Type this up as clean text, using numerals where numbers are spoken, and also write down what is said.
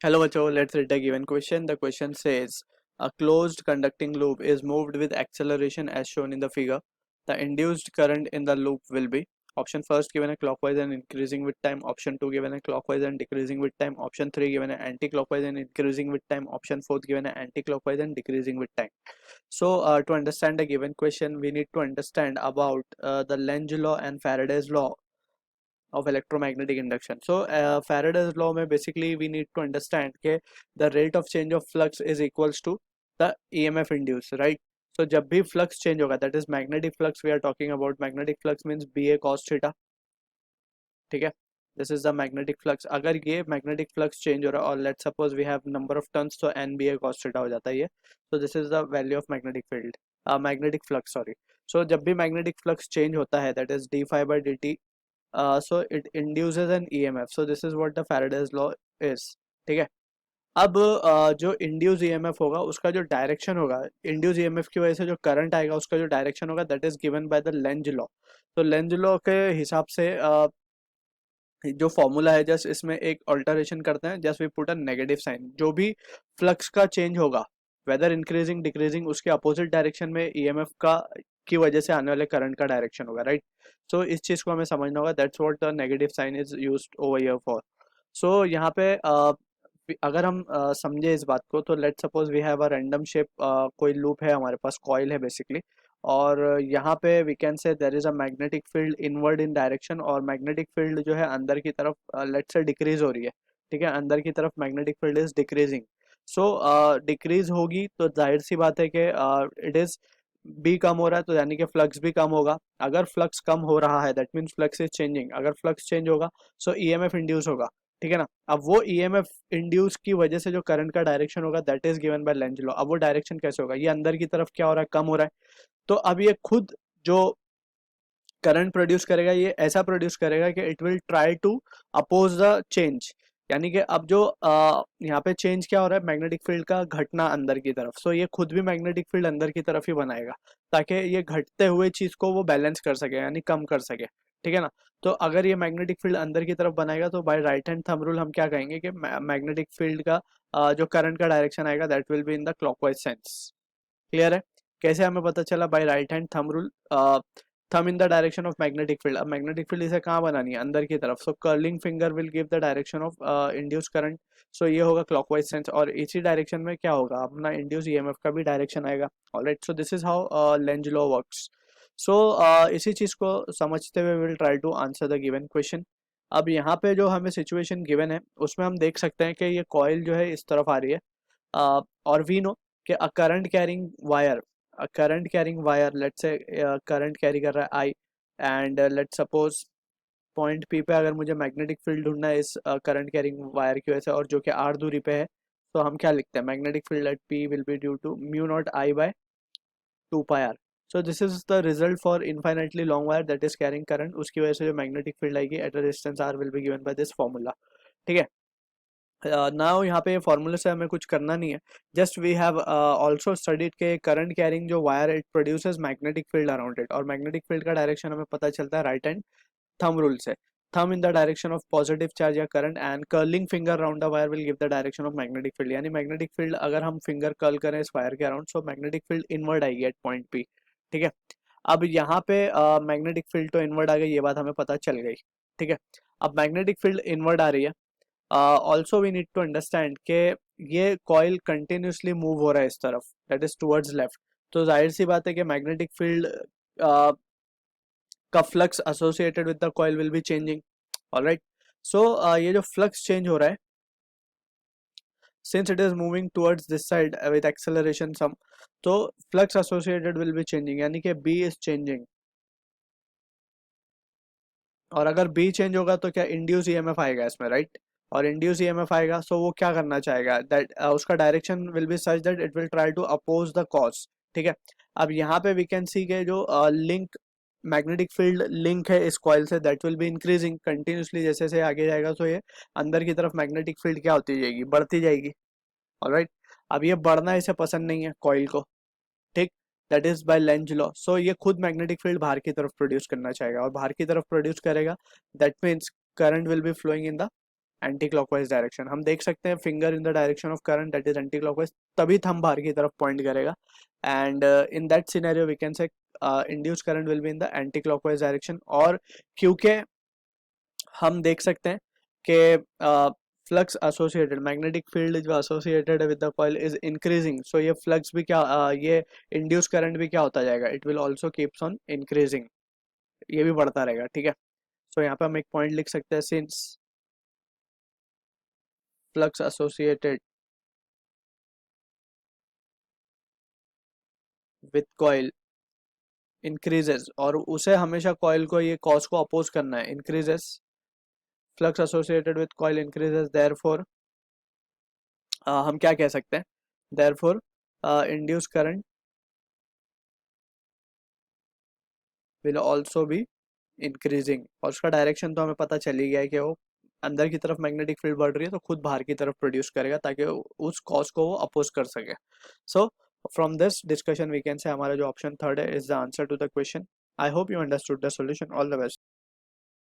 Hello, Bacho. Let's read the given question. The question says a closed conducting loop is moved with acceleration as shown in the figure. The induced current in the loop will be option first given a clockwise and increasing with time, option 2 given a clockwise and decreasing with time, option 3 given a anti-clockwise and increasing with time, option 4 given a anti-clockwise and decreasing with time. So to understand the given question, we need to understand about the Lenz law and Faraday's law of electromagnetic induction. So Faraday's law में basically we need to understand के the rate of change of flux is equals to the EMF induced, right? So जब भी flux change होगा, that is magnetic flux we are talking about. Magnetic flux means BA cos theta, ठीक है? This is the magnetic flux. अगर ये magnetic flux change हो रहा है और let's suppose we have number of turns, तो NBA cos theta हो जाता है ये. So this is the value of magnetic field, magnetic flux, sorry. So जब भी magnetic flux change होता है, that is d phi by dt, so it induces an EMF. So this is what the Faraday's law is. ठीक है? अब जो induce EMF होगा उसका जो डायरेक्शन होगा, इंड्यूस ईएमएफ की वजह से जो करंट आएगा उसका जो डायरेक्शन होगा, that is given by the Lenz law. तो लेंज लॉ के हिसाब से जो फॉर्मूला है, जस्ट इसमें एक ऑल्टरेशन करते हैं, just we put a negative sign. जो भी फ्लक्स का चेंज होगा, वेदर इंक्रीजिंग डिक्रीजिंग, उसके अपोजिट डायरेक्शन में ईएमएफ का की वजह से आने वाले करंट का डायरेक्शन होगा, राइट? सो इस चीज को हमें समझना होगा. That's what the negative sign is used over here for. So यहाँ पे अगर हम समझे इस बात को, तो let suppose we have a random shape, कोई लूप है हमारे पास, कॉइल है बेसिकली, और यहाँ पे we can say there is a magnetic field inward in direction, और मैग्नेटिक फील्ड जो है अंदर की तरफ लेट से डिक्रीज हो रही है. ठीक है, अंदर की तरफ magnetic field is decreasing. So decrease होगी तो जाहिर सी बात है कि इट इज बी कम हो रहा है, तो यानी कि फ्लक्स भी कम होगा. अगर फ्लक्स कम हो रहा है, that means flux is changing. अगर फ्लक्स चेंज होगा सो ईएमएफ इंड्यूस होगा. ठीक है ना? अब वो ईएमएफ इंड्यूस की वजह से जो करंट का डायरेक्शन होगा, that is given by Lenz law. अब वो डायरेक्शन कैसे होगा? ये अंदर की तरफ क्या हो रहा है? कम हो रहा है. तो अब ये खुद जो करंट प्रोड्यूस करेगा, ये ऐसा प्रोड्यूस करेगा कि it will try to oppose the change. यानी कि अब जो यहाँ पे चेंज क्या हो रहा है? मैग्नेटिक फील्ड का घटना अंदर की तरफ. सो ये खुद भी मैग्नेटिक फील्ड अंदर की तरफ ही बनाएगा, ताकि ये घटते हुए चीज को वो बैलेंस कर सके, यानी कम कर सके. ठीक है ना? तो अगर ये मैग्नेटिक फील्ड अंदर की तरफ बनाएगा, तो by right hand thumb rule हम क्या कहेंगे कि मैग्नेटिक फील्ड का जो करंट का डायरेक्शन आएगा, that will be in the clockwise sense. Clear है? कैसे हमें पता चला? By right hand thumb rule, thumb in the direction of magnetic field. अब मैग्नेटिक फील्ड इसे कहाँ बनानी है? अंदर की तरफ. So curling finger will give the direction of induce current. So ये होगा क्लॉकवाइज सेंस, और इसी डायरेक्शन में क्या होगा? अपना इंड्यूस ईएमएफ का भी डायरेक्शन आएगा. Alright, so this is how Lenz law works. So इसी चीज को समझते हुए will try to answer the given question. अब यहाँ पे जो हमें सिचुएशन गिवन है, उसमें हम देख सकते हैं कि ये कॉइल जो है इस तरफ आ रही है, और वी नो कि a current carrying wire, let's say current carry कर रहा है I, and let's suppose point P पे अगर मुझे मैग्नेटिक फील्ड ढूंढना है इस करंट कैरिंग वायर की वजह से, और जो कि आर दूरी पे है, तो हम क्या लिखते हैं? Magnetic field at P will be due to mu not I by 2 pi R. So this is the result for infinitely long wire that is carrying current. उसकी वजह से जो मैग्नेटिक फील्ड आएगी at a distance R will be given by this formula. ठीक है? Now यहाँ पे फॉर्मूले से हमें कुछ करना नहीं है. Just we have also studied के करंट कैरिंग जो wire it produces magnetic field around it, और मैग्नेटिक फील्ड का डायरेक्शन हमें पता चलता है राइट हैंड थंब रूल से. Thumb in the direction of positive charge या current, and curling finger around the wire will give the direction of magnetic field. यानी magnetic field अगर हम फिंगर कर्ल करें इस वायर के around, so magnetic field inward आएगी eight point P. ठीक है? अब यहाँ पे मैग्नेटिक फील्ड तो इनवर्ड आ गई, ये बात हमें पता चल गई. ठीक है? अब मैग्नेटिक फील्ड इनवर्ड आ रही है. Also we need to understand कि ये कॉइल कंटिन्यूसली मूव हो रहा है इस तरफ, दैट इज टुवर्ड्स लेफ्ट. तो जाहिर सी बात है कि मैग्नेटिक फील्ड का flux associated with the coil will be changing. Alright, so ये जो फ्लक्स चेंज हो रहा है, since it is moving towards this side with acceleration some, तो flux associated will be changing, यानी कि बी इज चेंजिंग. और अगर बी चेंज होगा तो क्या? इंड्यूस ईएमएफ आएगा इसमें, राइट? और इंड्यूस ईएमएफ आएगा, सो वो क्या करना चाहेगा? दैट उसका direction will be such that it will try to oppose the cause. ठीक है? अब यहाँ पे वी कैन सी के जो लिंक मैग्नेटिक फील्ड लिंक है इस कॉइल से, that will be increasing continuously. जैसे जैसे आगे जाएगा, तो ये अंदर की तरफ मैग्नेटिक फील्ड क्या होती जाएगी? बढ़ती जाएगी. ऑलराइट, अब ये बढ़ना इसे पसंद नहीं है कॉइल को. ठीक? That is by Lenz law. So ये खुद मैग्नेटिक फील्ड बाहर की तरफ प्रोड्यूस करना चाहेगा, और बाहर की तरफ प्रोड्यूस करेगा, that means current will be flowing in the anti clockwise direction. हम देख सकते हैं finger in the direction of current that is anti clockwise, तभी थंब बाहर की तरफ पॉइंट करेगा। And in that scenario we can say induce current will be in the anti clockwise direction. और क्योंकि हम देख सकते हैं कि फ्लक्स एसोसिएटेड, मैग्नेटिक फील्ड जो एसोसिएटेड है with the coil is increasing, सो ये फ्लक्स भी क्या ये इंड्यूस करंट भी क्या होता जाएगा, it will also keeps on increasing, ये भी बढ़ता रहेगा, ठीक है। सो यहाँ पे हम एक पॉइंट लिख सकते हैं, since flux associated with coil increases, और उसे हमेशा कॉइल को ये कॉज को अपोज करना है, increases, flux associated with coil increases, therefore हम क्या कह सकते हैं, therefore induce current will also be increasing. और उसका डायरेक्शन तो हमें पता चल ही गया है कि वो अंदर की तरफ मैग्नेटिक फील्ड बढ़ रही है तो खुद बाहर की तरफ प्रोड्यूस करेगा ताकि उस कॉज को वो अपोज कर सके। So from this discussion we can say हमारा जो ऑप्शन थर्ड है is the answer to the question. I hope you understood the solution. All the best.